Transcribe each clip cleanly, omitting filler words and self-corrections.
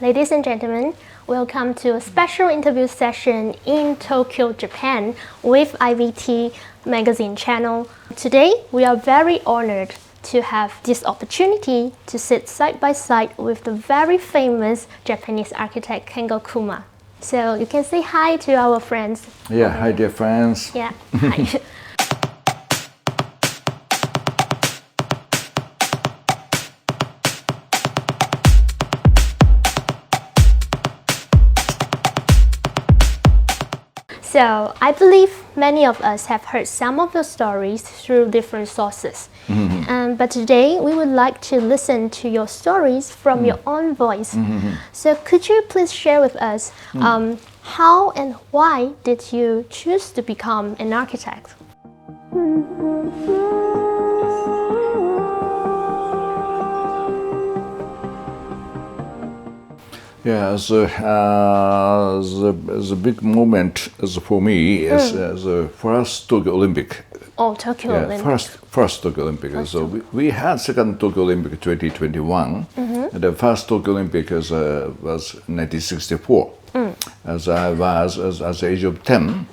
Ladies and gentlemen, welcome to a special interview session in Tokyo, Japan with iBT magazine channel. Today, we are very honored to have this opportunity to sit side by side with the very famous Japanese architect Kengo Kuma. So you can say hi to our friends. Yeah, hi dear friends. Yeah, hi. So I believe many of us have heard some of your stories through different sources. But today we would like to listen to your stories from your own voice. So could you please share with us how and why did you choose to become an architect? Yeah, the big moment for me is the first Tokyo Olympic. Oh, Tokyo Olympic. First Tokyo Olympic. So we had second Tokyo Olympic 2021. And the first Tokyo Olympic was 1964. As I was at the age of 10,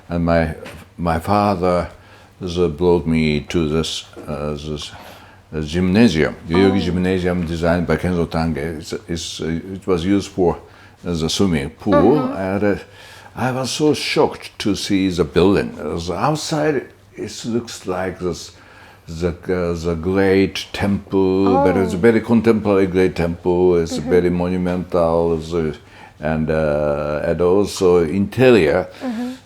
and my father brought me to this gymnasium, Yoyogi Gymnasium, designed by Kenzo Tange. It was used for the swimming pool, and I was so shocked to see the building. Outside, it looks like the great temple, but it's a very contemporary great temple. It's very monumental, and also interior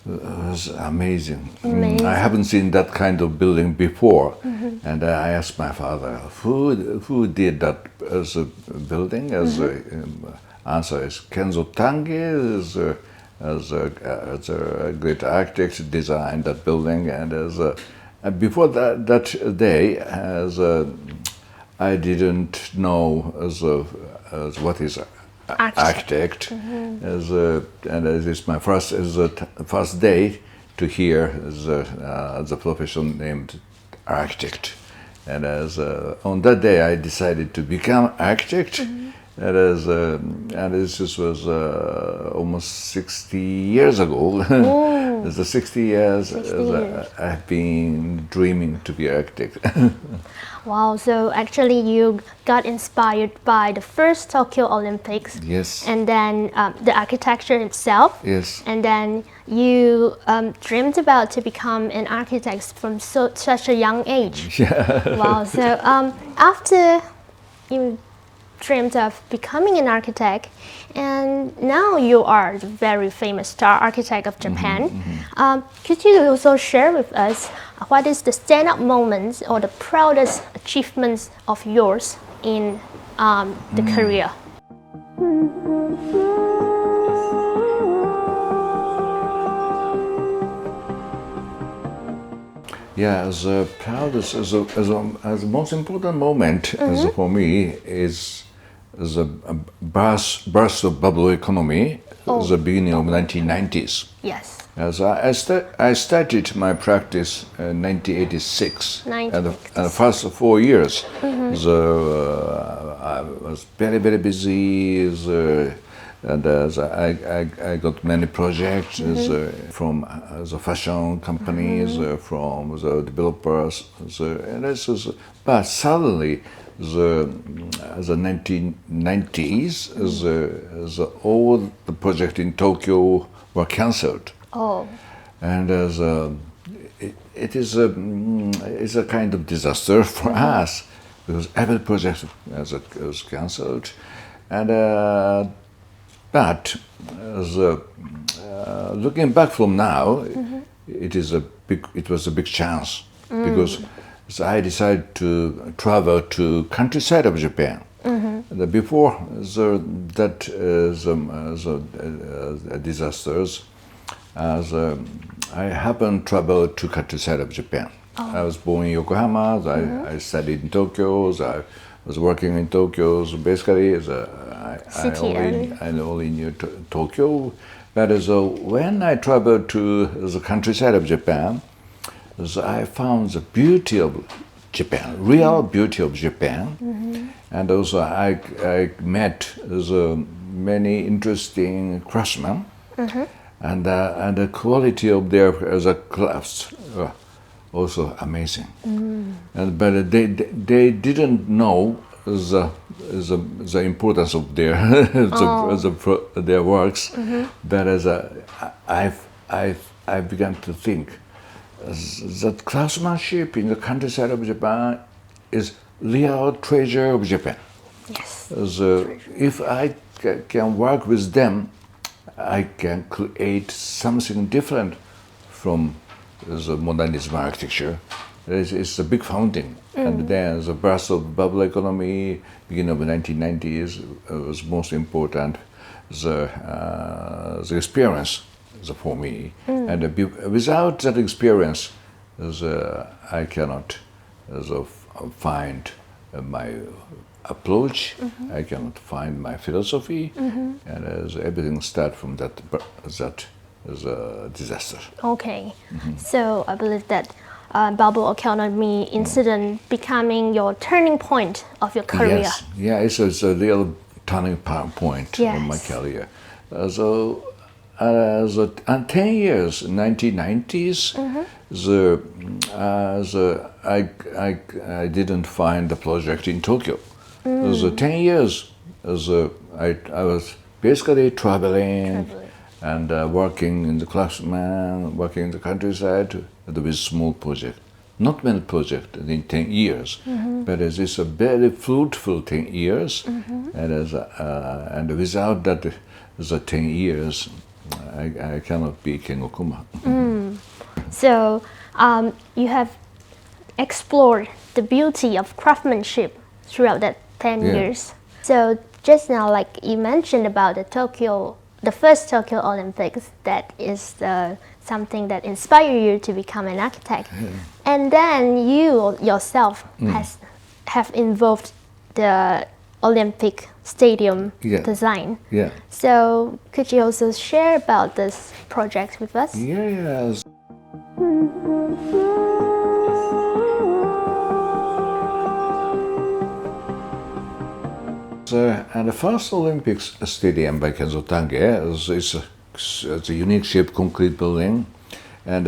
was amazing. I haven't seen that kind of building before, and I asked my father, who did that as a building? As answer is Kenzo Tange, as a great architect designed that building, and before that day, I didn't know as what is architect, and it is my first day to hear the profession named architect, and on that day I decided to become architect, and this was almost 60 years ago. The 60 years, I've been dreaming to be architect. Wow, so actually you got inspired by the first Tokyo Olympics. Yes. And then the architecture itself. Yes. And then you dreamed about to become an architect from such a young age. Yeah. Wow, so after you dreamed of becoming an architect, and now you are the very famous star architect of Japan. Could you also share with us what is the stand-up moments or the proudest achievements of yours in the career? Yeah, the proudest, as the most important moment for me is the birth of bubble economy, the beginning of 1990s. Yes. As I started my practice in 1986, and the first 4 years, I was very, very busy, and I got many projects from the fashion companies, from the developers, but suddenly the 1990s, all the projects in Tokyo were cancelled. Oh. And it's a kind of disaster for us, because every project was cancelled, and but looking back from now, it was a big chance, because I decided to travel to countryside of Japan. Before the disasters, I haven't traveled to countryside of Japan. I was born in Yokohama. I studied in Tokyo. I was working in Tokyo. So basically, I only knew Tokyo. But when I traveled to the countryside of Japan, I found the beauty of Japan, real beauty of Japan. And also I met many interesting craftsmen, and the quality of their crafts also amazing. And but they didn't know the importance of their their works. But I began to think that craftsmanship in the countryside of Japan is real treasure of Japan. Yes. If I can work with them, I can create something different from the modernism architecture. It's a big founding. And then the birth of bubble economy, beginning of the 1990s, was most important. The experience for me. And without that experience, I cannot find my approach, I cannot find my philosophy, and everything starts from that is a disaster. Okay, so I believe that bubble economy incident becoming your turning point of your career. Yes, yeah, it's a real turning point of my career. And 10 years, 1990s, I didn't find the project in Tokyo. So 10 years, I was basically traveling and working in the craftsman, working in the countryside with small project. Not many projects in 10 years, but it is a very fruitful 10 years. And without that, the 10 years, I cannot be Kengo Kuma. So you have explored the beauty of craftsmanship throughout that 10 years. So just now, like you mentioned about the first Tokyo Olympics, that is something that inspired you to become an architect. And then you yourself have involved the Olympic Stadium design. So could you also share about this project with us? Yes. And the first Olympics stadium by Kenzo Tange is a unique shaped concrete building, and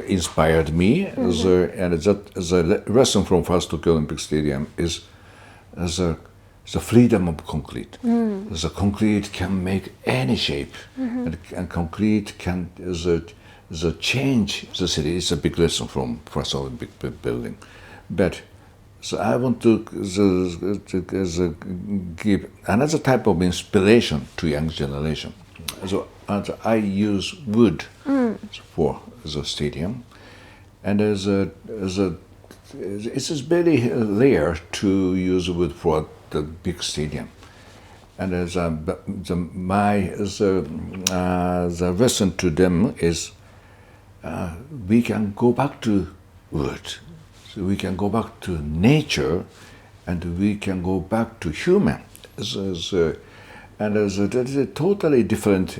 inspired me. And the lesson from first Tokyo Olympic Stadium is the freedom of concrete. The concrete can make any shape, and concrete can change the city. It's a big lesson from first Olympic building. But so I want to give another type of inspiration to young generation. So I use wood for the stadium, and it's very rare to use wood for the big stadium. And the lesson to them is we can go back to wood. So we can go back to nature, and we can go back to human. And that is a totally different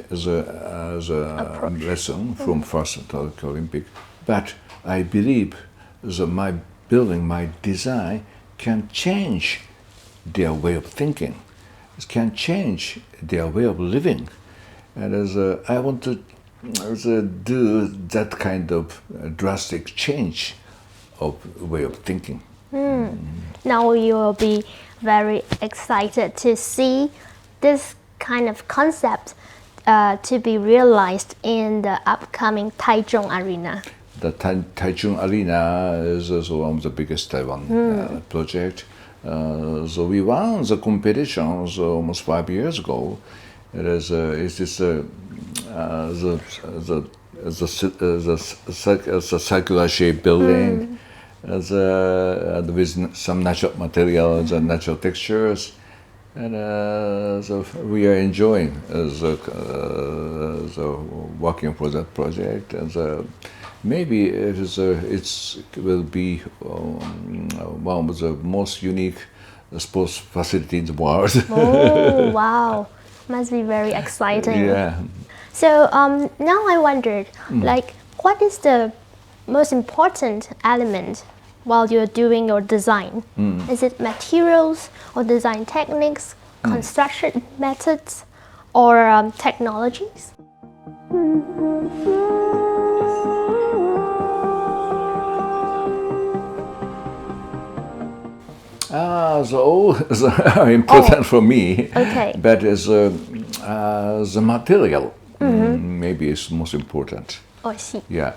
lesson from first Tokyo Olympic. But I believe that my building, my design, can change their way of thinking. It can change their way of living. And I want to do that kind of drastic change of way of thinking. Now you will be very excited to see this kind of concept to be realized in the upcoming Taichung Arena. The Taichung Arena is also one of the biggest Taiwan project. So we won the competition almost 5 years ago. It's a circular shaped building. With some natural materials and natural textures, and so we are enjoying working for that project, and maybe it will be one of the most unique sports facilities in the world. Oh wow, must be very exciting. Yeah. So now I wondered, like, what is the most important element while you're doing your design? Is it materials or design techniques, construction methods, or technologies? So are important for me. Okay. But the material maybe is most important. Oh, I see. Yeah,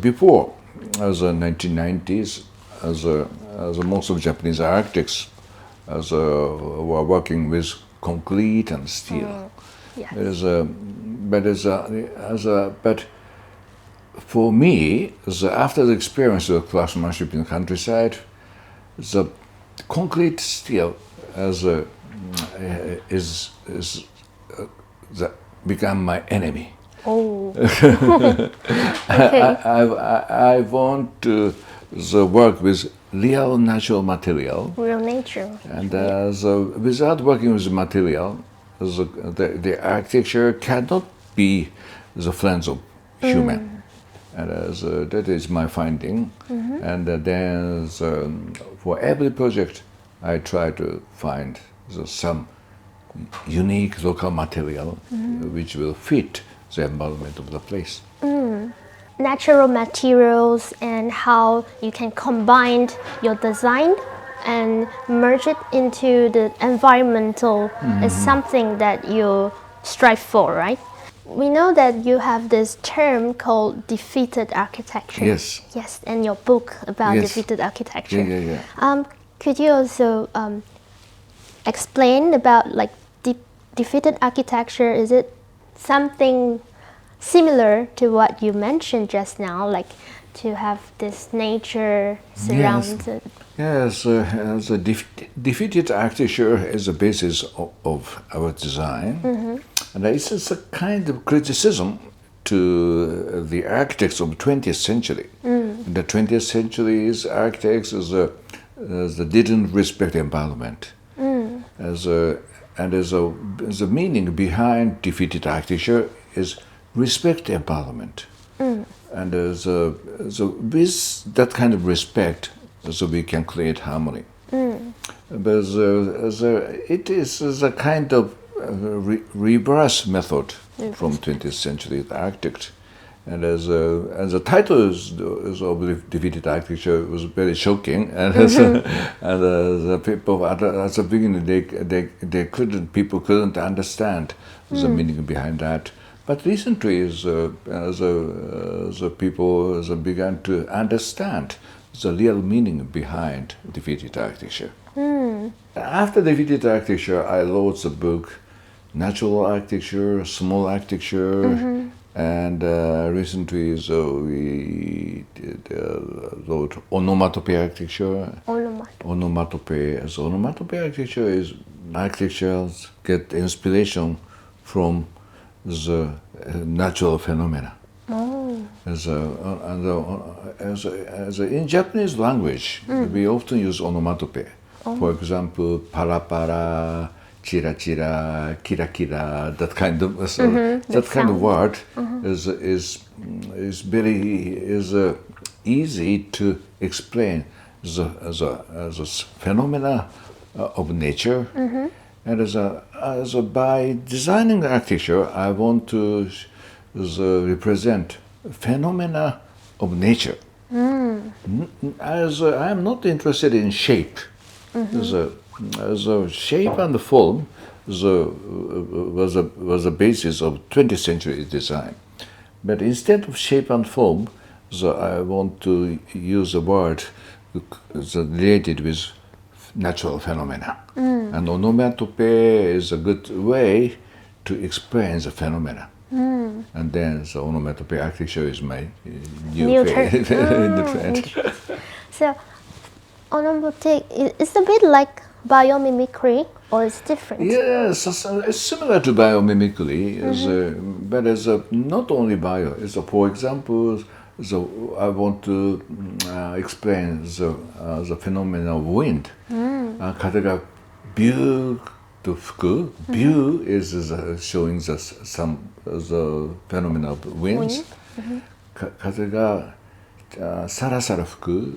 before the 1990s, most of Japanese architects were working with concrete and steel. Yes. But for me, after the experience of craftsmanship in the countryside, the concrete steel become my enemy. Oh. I want to work with real natural material. Real nature. And without working with the material, the architecture cannot be the friends of human. And that is my finding. And then for every project, I try to find some unique local material which will fit the environment of the place. Natural materials and how you can combine your design and merge it into the environmental is something that you strive for, right? We know that you have this term called defeated architecture. Yes. Yes, and your book about Yes. defeated architecture. Yeah. Could you also explain about like defeated architecture? Is it something similar to what you mentioned just now, like to have this nature surrounded? Yes, the defeated architecture is the basis of our design. And this is a kind of criticism to the architects of the 20th century. In the 20th century's architects didn't respect the environment. And the meaning behind defeated architecture is respect the environment. And with that kind of respect, we can create harmony. But it is a kind of reverse method from 20th century architect. And as the title of the defeated architecture was very shocking, and the people at the beginning people couldn't understand the meaning behind that. But recently, the people began to understand the real meaning behind defeated architecture. After defeated architecture, I wrote the book Natural Architecture, Small Architecture, and recently we wrote Onomatopoeic Architecture. Onomatopoeic. So onomatopoeic architecture is architectures get inspiration from the natural phenomena. In Japanese language, we often use onomatopoeia. For example, para para, chira chira, kira kira. That kind of kind of word is very easy to explain the phenomena of nature. And by designing architecture, I want to represent phenomena of nature. As I am not interested in shape. The shape and the form was the basis of 20th century design. But instead of shape and form, I want to use a word related with natural phenomena. And onomatopoeia is a good way to explain the phenomena. And then the onomatopoeic architecture is my new trend. So, onomatopoeic is a bit like biomimicry, or it's different? Yes, it's similar to biomimicry, but it's not only bio. It's for example, I want to explain the phenomenon of wind. 風がビューと吹く。View is showing the phenomena of winds. 風がサラサラ吹く、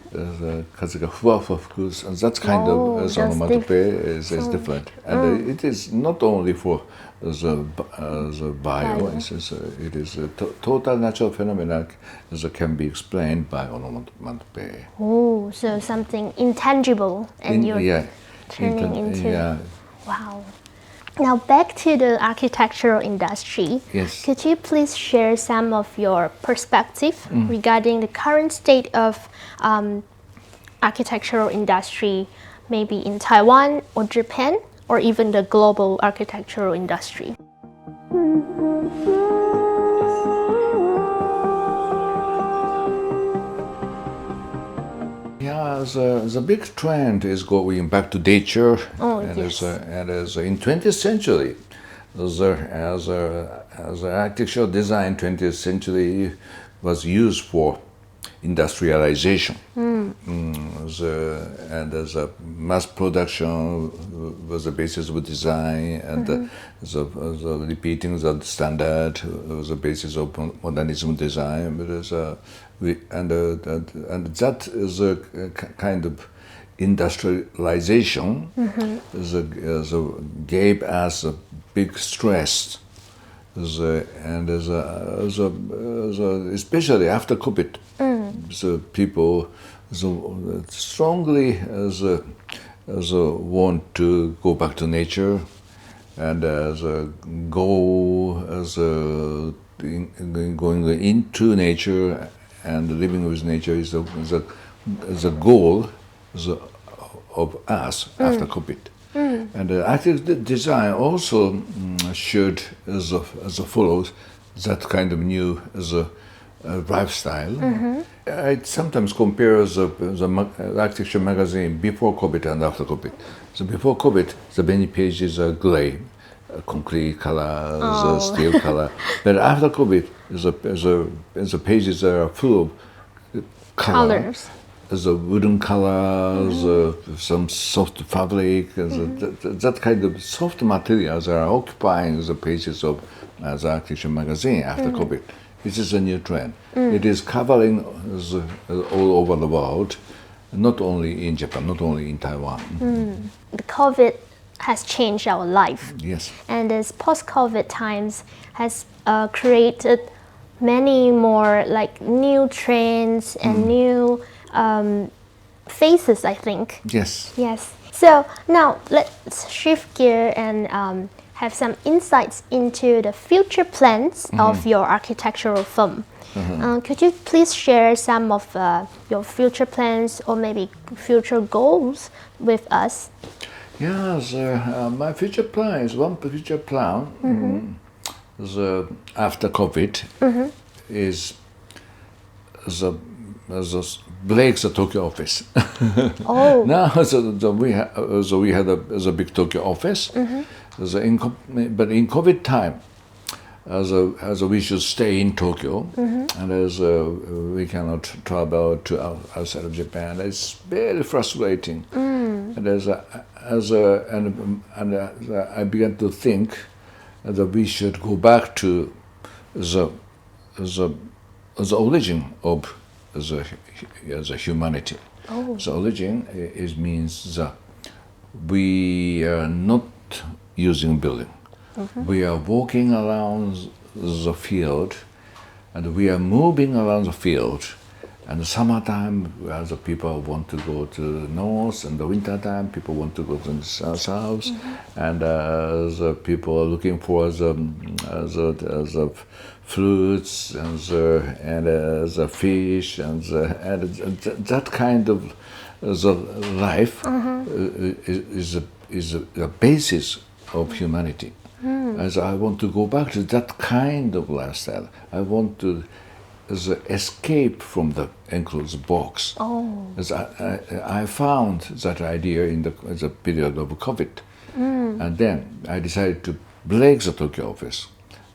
風がふわふわ吹く、that kind Oh, of that's onomatopoeia is different. And it is not only for the bio, it is a total natural phenomena that can be explained by onomatopoeia. Oh, so something intangible, and you're turning into. Yeah. Wow. Now back to the architectural industry. Yes. Could you please share some of your perspective regarding the current state of architectural industry, maybe in Taiwan or Japan, or even the global architectural industry? Yeah, the big trend is going back to nature. Oh, and yes. as in 20th century, as architectural design 20th century was used for industrialization. And as a mass production was the basis of design, and the repeating the standard was the basis of modernism design. But and that is a kind of industrialization gave us a big stress. Especially after COVID, the people strongly want to go back to nature, and going into nature and living with nature is the goal of us after COVID. And architecture design also should as follows that kind of new lifestyle. I sometimes compare the architecture magazine before COVID and after COVID. So before COVID, the many pages are gray, concrete colors, steel color. But after COVID, the pages are full of colors. The wooden colors, some soft fabric, that kind of soft materials are occupying the pages of the architecture magazine after COVID. This is a new trend. It is covering all over the world, not only in Japan, not only in Taiwan. The COVID has changed our life. Yes. And this post-COVID times has created many more like new trends and new faces, I think. Yes. Yes. So now let's shift gear and have some insights into the future plans of your architectural firm. Could you please share some of your future plans or maybe future goals with us? Yes, my future plan is one future plan. After COVID is the break the Tokyo office. Oh. Now, we had a big Tokyo office. But in COVID time, we should stay in Tokyo, and as we cannot travel to outside of Japan, it's very frustrating. And I began to think that we should go back to the origin of the humanity. Oh. The origin means that we are not using building. We are walking around the field, and we are moving around the field. And summertime, the people want to go to the north, and the wintertime, people want to go to the south. And the people are looking for the fruits and the fish and that kind of the life is the basis of humanity. As I want to go back to that kind of lifestyle. I want to escape from the enclosed box. Oh. As I found that idea in the period of COVID. And then I decided to break the Tokyo office.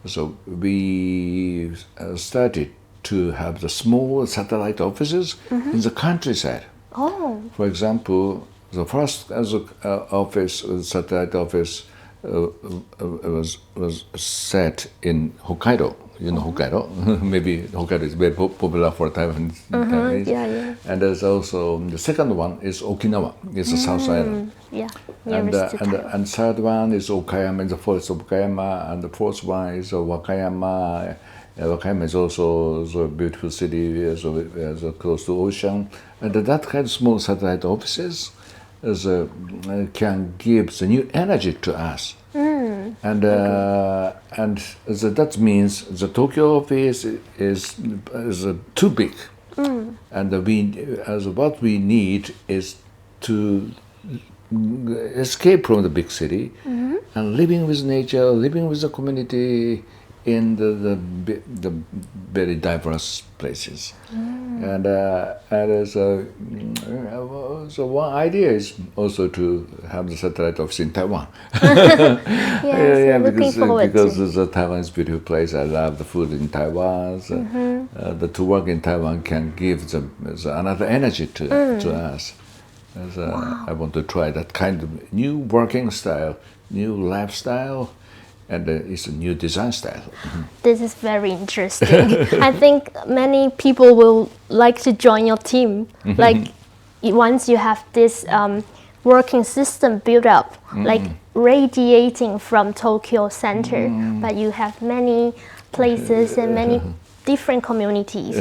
So we started to have the small satellite offices in the countryside. Oh. For example, the first office, satellite office, was set in Hokkaido, you know Hokkaido. Maybe Hokkaido is very popular for Taiwanese. Yeah. And there's also the second one is Okinawa. It's the South Island. Yeah. And, Nearest to Taiwan. and third one is Okayama, in the forest of Okayama, and the fourth one is Wakayama. Wakayama is also a beautiful city, so close to ocean. And that kind of small satellite offices can give the new energy to us. And that means the Tokyo office is too big. And what we need is to escape from the big city and living with nature, living with the community in the very diverse places. So one idea is also to have the satellite office in Taiwan. Looking forward because to. Taiwan is a beautiful place. I love the food in Taiwan. So, to work in Taiwan can give another energy to us. I want to try that kind of new working style, new lifestyle, and it's a new design style. This is very interesting. I think many people will like to join your team. Like once you have this working system built up, like radiating from Tokyo center, but you have many places and many different communities.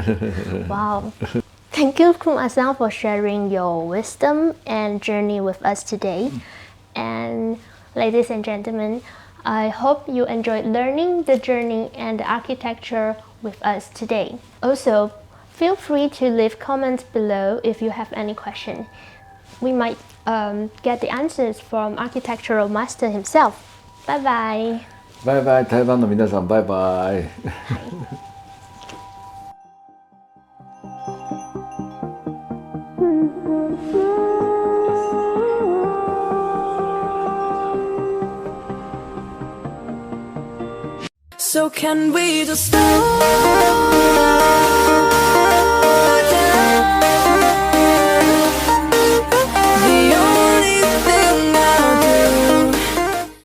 Wow. Thank you, Kuma-san, for sharing your wisdom and journey with us today. And ladies and gentlemen, I hope you enjoyed learning the journey and the architecture with us today. Also, feel free to leave comments below if you have any question. We might get the answers from architectural master himself. Bye bye. Bye bye, 台湾の皆さん、バイバイ。So can we just stop?